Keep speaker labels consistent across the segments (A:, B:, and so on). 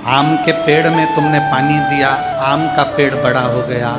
A: आम के पेड़ में तुमने पानी दिया, आम का पेड़ बड़ा हो गया,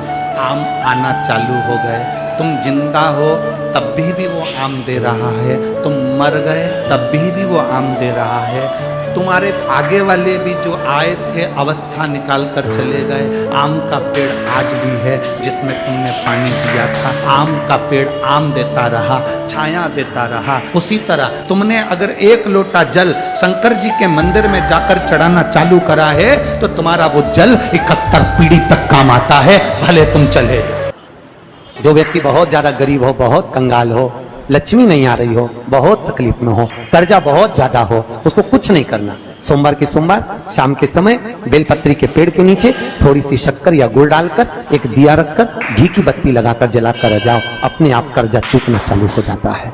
A: आम आना चालू हो गए। तुम जिंदा हो तब भी वो आम दे रहा है, तुम मर गए तब भी वो आम दे रहा है। तुम्हारे आगे वाले भी जो आए थे अवस्था निकाल कर चले गए। आम का पेड़ आज भी है जिसमें तुमने पानी दिया था। आम का पेड़ आम देता रहा, छाया देता रहा। उसी तरह तुमने अगर एक लोटा जल शंकर जी के मंदिर में जाकर चढ़ाना चालू करा है तो तुम्हारा वो जल 71 पीढ़ी तक काम आता है, भले तुम चले जाओ।
B: जो व्यक्ति बहुत ज्यादा गरीब हो, बहुत कंगाल हो, लक्ष्मी नहीं आ रही हो, बहुत तकलीफ में हो, कर्जा बहुत ज्यादा हो, उसको कुछ नहीं करना। सोमवार की सोमवार शाम के समय बेलपत्री के पेड़ के नीचे थोड़ी सी शक्कर या गुड़ डालकर एक दिया रखकर घी की बत्ती लगाकर जलाकर जाओ, अपने आप कर्जा चूकना चालू हो जाता है।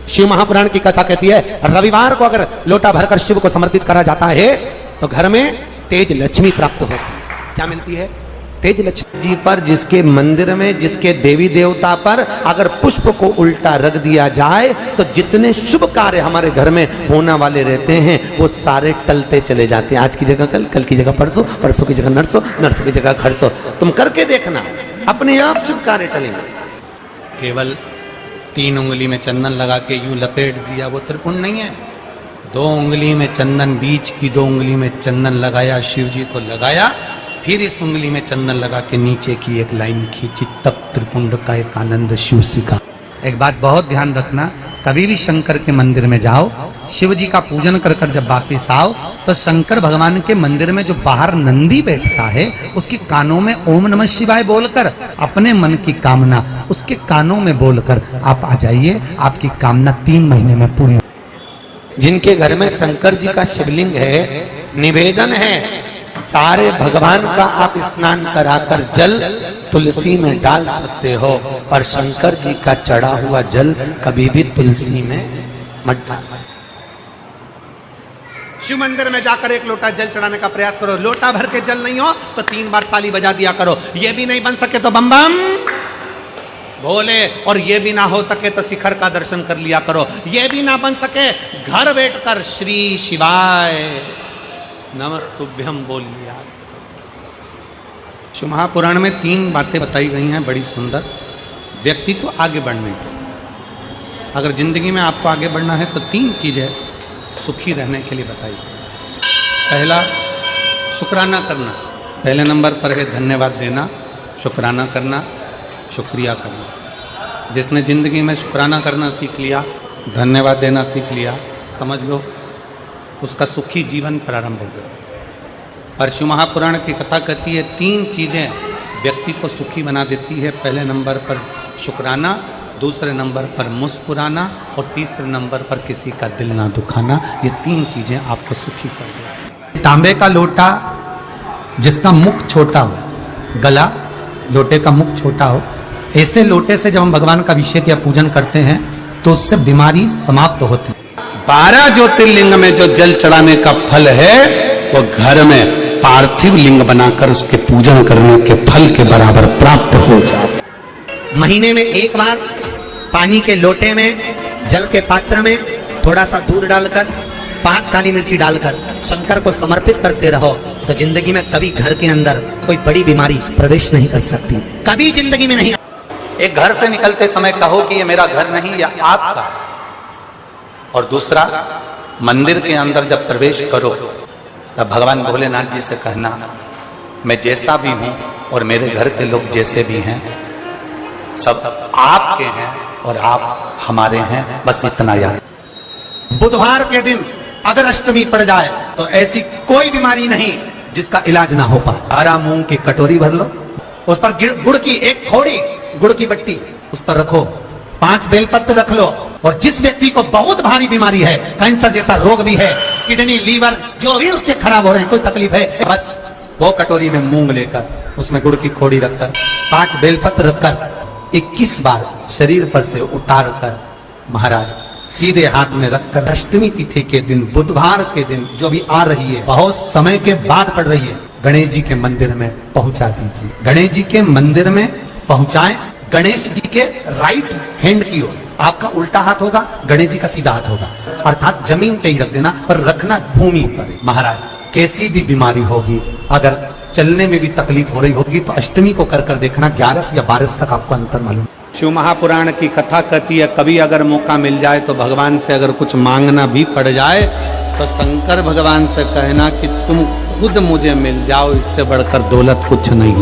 B: शिव महापुराण की कथा कहती है रविवार को अगर लोटा भरकर शिव को समर्पित करा जाता है तो घर में तेज लक्ष्मी प्राप्त होती है। क्या मिलती है? तेज लक्ष्मी जी पर, जिसके मंदिर में, जिसके देवी देवता पर अगर पुष्प को उल्टा रख दिया जाए तो जितने शुभ कार्य हमारे घर में होने वाले रहते हैं वो सारे टलते चले जाते हैं। आज की जगह कल, कल की जगह परसों, परसों की जगह नरसों, नरसों की जगह खरसों। तुम करके देखना, अपने आप शुभ कार्य टलेंगे।
A: केवल 3 उंगली में चंदन लगा के यूं लपेट दिया वो त्रिपुंड नहीं है। 2 उंगली में चंदन, बीच की 2 उंगली में चंदन लगाया, शिव जी को लगाया, फिर इस उंगली में चंदन लगा के नीचे की एक लाइन खींची, तब त्रिपुंड का एक आनंद शिव जी का।
C: एक बात बहुत ध्यान रखना, कभी भी शंकर के मंदिर में जाओ, शिव जी का पूजन कर कर जब वापिस आओ तो शंकर भगवान के मंदिर में जो बाहर नंदी बैठता है उसके कानों में ओम नमः शिवाय बोलकर अपने मन की कामना उसके कानों में बोलकर आप आ जाइए, आपकी कामना 3 महीने में पूरी।
B: जिनके घर में शंकर जी का शिवलिंग है, निवेदन है सारे भगवान का आप स्नान कराकर जल तुलसी में डाल सकते हो, और शंकर जी का चढ़ा हुआ जल कभी भी तुलसी में मत डालना।
A: शिव मंदिर में जाकर एक लोटा जल चढ़ाने का प्रयास करो। लोटा भर के जल नहीं हो तो 3 बार ताली बजा दिया करो। ये भी नहीं बन सके तो बम बम भोले, और ये भी ना हो सके तो शिखर का दर्शन कर लिया करो। ये भी ना बन सके घर बैठकर श्री शिवाय नमस्तुभ्यम बोल लिया। शिव महापुराण में 3 बातें बताई गई हैं बड़ी सुंदर, व्यक्ति को आगे बढ़ने के। अगर जिंदगी में आपको आगे बढ़ना है तो 3 चीजें सुखी रहने के लिए बताई गई। पहला, शुक्राना करना। पहले नंबर पर है धन्यवाद देना, शुक्राना करना, शुक्रिया करना। जिसने जिंदगी में शुक्राना करना सीख लिया, धन्यवाद देना सीख लिया, समझ लो उसका सुखी जीवन प्रारंभ हो गया। और शिव महापुराण की कथा कहती है 3 चीजें व्यक्ति को सुखी बना देती है। पहले नंबर पर शुक्राना, दूसरे नंबर पर मुस्कुराना, और तीसरे नंबर पर किसी का दिल ना दुखाना। ये 3 चीजें आपको सुखी कर देती। तांबे का लोटा जिसका मुख छोटा हो, गला लोटे का मुख छोटा हो, ऐसे लोटे से जब हम भगवान का अभिषेक या पूजन करते हैं तो उससे बीमारी समाप्त होती है। 12 ज्योतिर्लिंग में जो जल चढ़ाने का फल है वो घर में पार्थिव लिंग बनाकर उसके पूजन करने के फल के बराबर प्राप्त हो जाए।
B: महीने में एक बार पानी के लोटे में, जल के पात्र में थोड़ा सा दूध डालकर, 5 काली मिर्ची डालकर शंकर को समर्पित करते रहो तो जिंदगी में कभी घर के अंदर कोई बड़ी बीमारी प्रवेश नहीं कर सकती, कभी जिंदगी में नहीं।
A: एक घर से निकलते समय कहो कि ये मेरा घर नहीं, यह आपका है। और दूसरा, मंदिर के अंदर जब प्रवेश करो तब भगवान भोलेनाथ जी से कहना, मैं जैसा भी हूं और मेरे घर के लोग जैसे भी हैं सब आपके हैं और आप हमारे हैं, बस इतना याद।
B: बुधवार के दिन अगर अष्टमी पड़ जाए तो ऐसी कोई बीमारी नहीं जिसका इलाज ना हो पाए। हरा मूंग की कटोरी भर लो, उस पर गुड़ की एक थोड़ी गुड़ की बट्टी उस पर रखो, 5 बेलपत्र रख लो, और जिस व्यक्ति को बहुत भारी बीमारी है, कैंसर जैसा रोग भी है, किडनी, लीवर जो भी उसके खराब हो रहे हैं, कोई तकलीफ है, बस वो कटोरी में मूंग लेकर उसमें गुड़ की खोड़ी रखकर 5 बेलपत्र रखकर 21 बार शरीर पर से उतार कर महाराज सीधे हाथ में रखकर अष्टमी तिथि के दिन, बुधवार के दिन जो भी आ रही है, बहुत समय के बाद पड़ रही है, गणेश जी के मंदिर में पहुंचा दीजिए। गणेश जी के मंदिर में पहुंचाएं। गणेश जी के राइट हैंड की ओर आपका उल्टा हाथ होगा, गणेश जी का सीधा हाथ होगा, अर्थात जमीन पे ही रख देना, पर रखना भूमि पर। महाराज कैसी भी बीमारी होगी, अगर चलने में भी तकलीफ हो रही होगी तो अष्टमी को कर देखना, 11 या 12 तक आपको अंतर मालूम।
A: शिव महापुराण की कथा कहती है कभी अगर मौका मिल जाए तो भगवान से अगर कुछ मांगना भी पड़ जाए तो शंकर भगवान से कहना कि तुम खुद मुझे मिल जाओ, इससे बढ़कर दौलत कुछ नहीं।